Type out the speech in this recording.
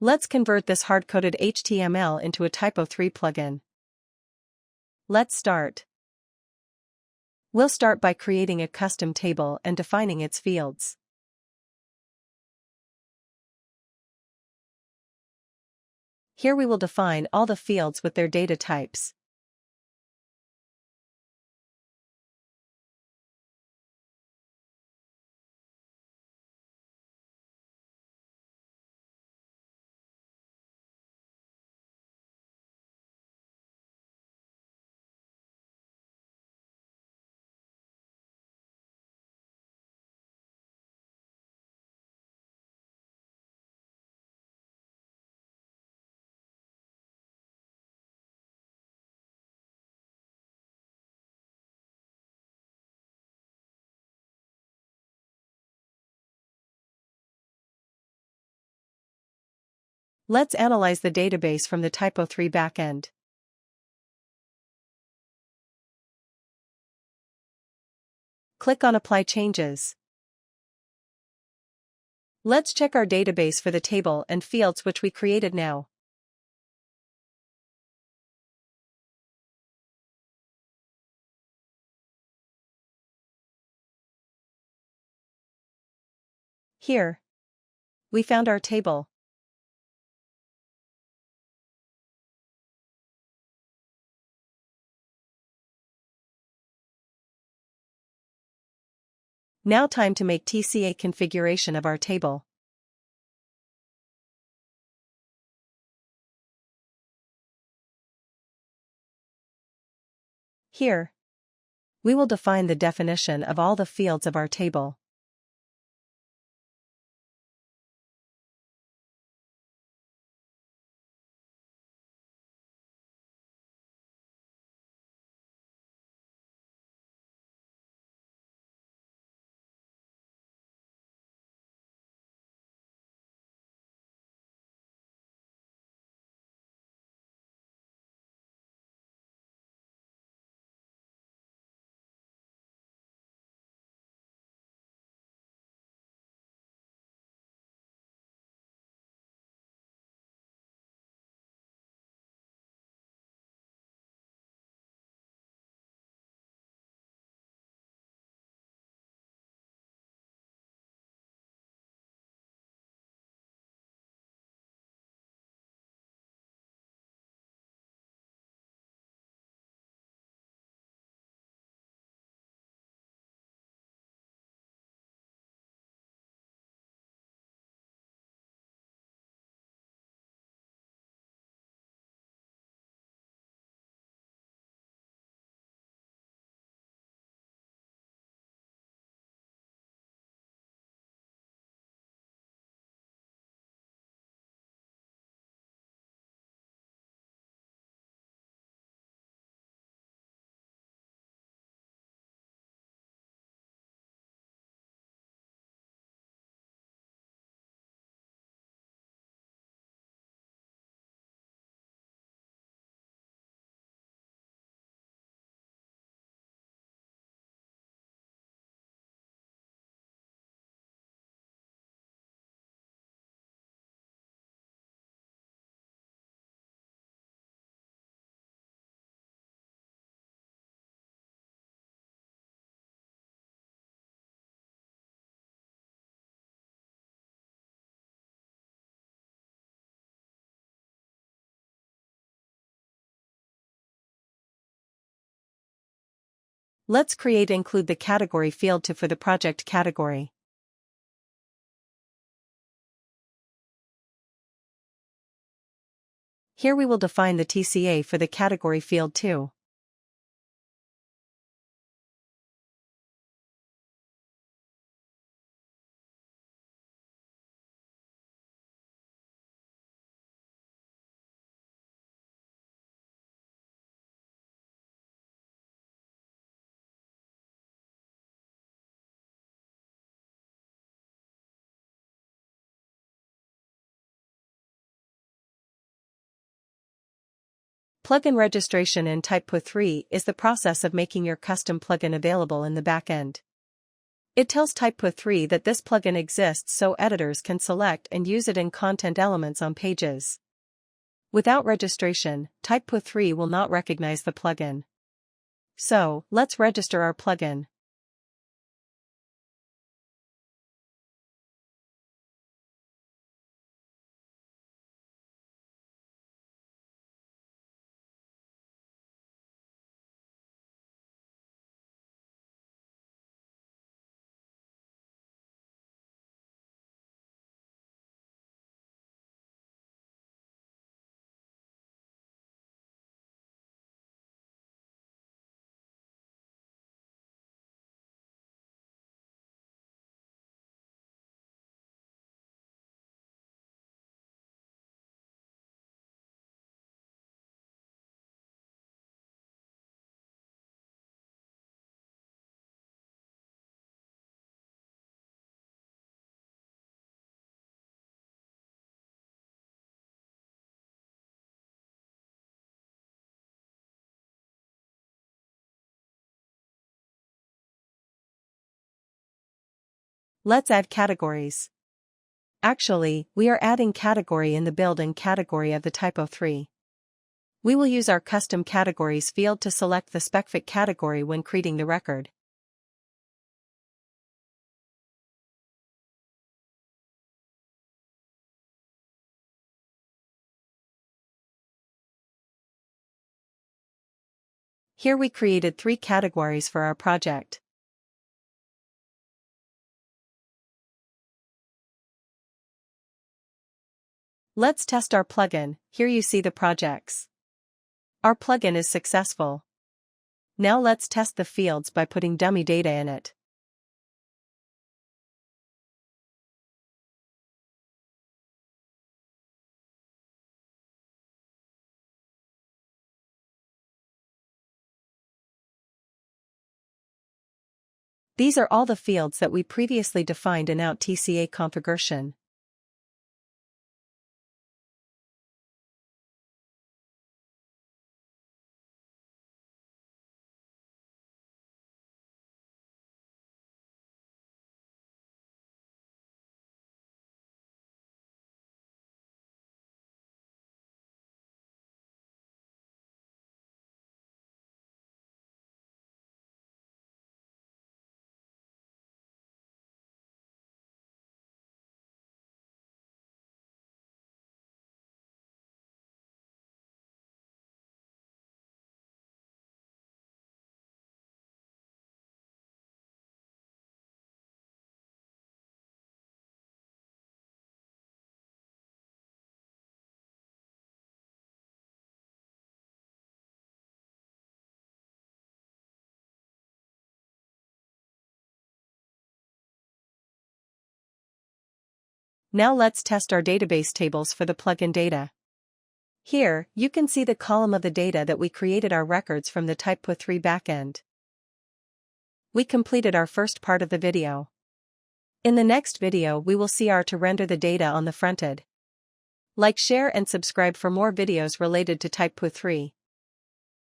Let's convert this hard-coded HTML into a TYPO3 plugin. Let's start. We'll start by creating a custom table and defining its fields. Here we will define all the fields with their data types. Let's analyze the database from the TYPO3 backend. Click on Apply Changes. Let's check our database for the table and fields which we created now. Here, we found our table. Now time to make TCA configuration of our table. Here, we will define the definition of all the fields of our table. Let's include the category field for the project category. Here we will define the TCA for the category field too. Plugin registration in TYPO3 is the process of making your custom plugin available in the backend. It tells TYPO3 that this plugin exists so editors can select and use it in content elements on pages. Without registration, TYPO3 will not recognize the plugin. So, let's register our plugin. Let's add categories. Actually, we are adding category in the built-in category of the TYPO3. We will use our custom categories field to select the specific category when creating the record. Here we created 3 categories for our project. Let's test our plugin. Here you see the projects. Our plugin is successful. Now let's test the fields by putting dummy data in it. These are all the fields that we previously defined in out TCA configuration. Now let's test our database tables for the plugin data. Here, you can see the column of the data that we created our records from the TYPO3 backend. We completed our first part of the video. In the next video we will see how to render the data on the frontend. Like, share and subscribe for more videos related to TYPO3.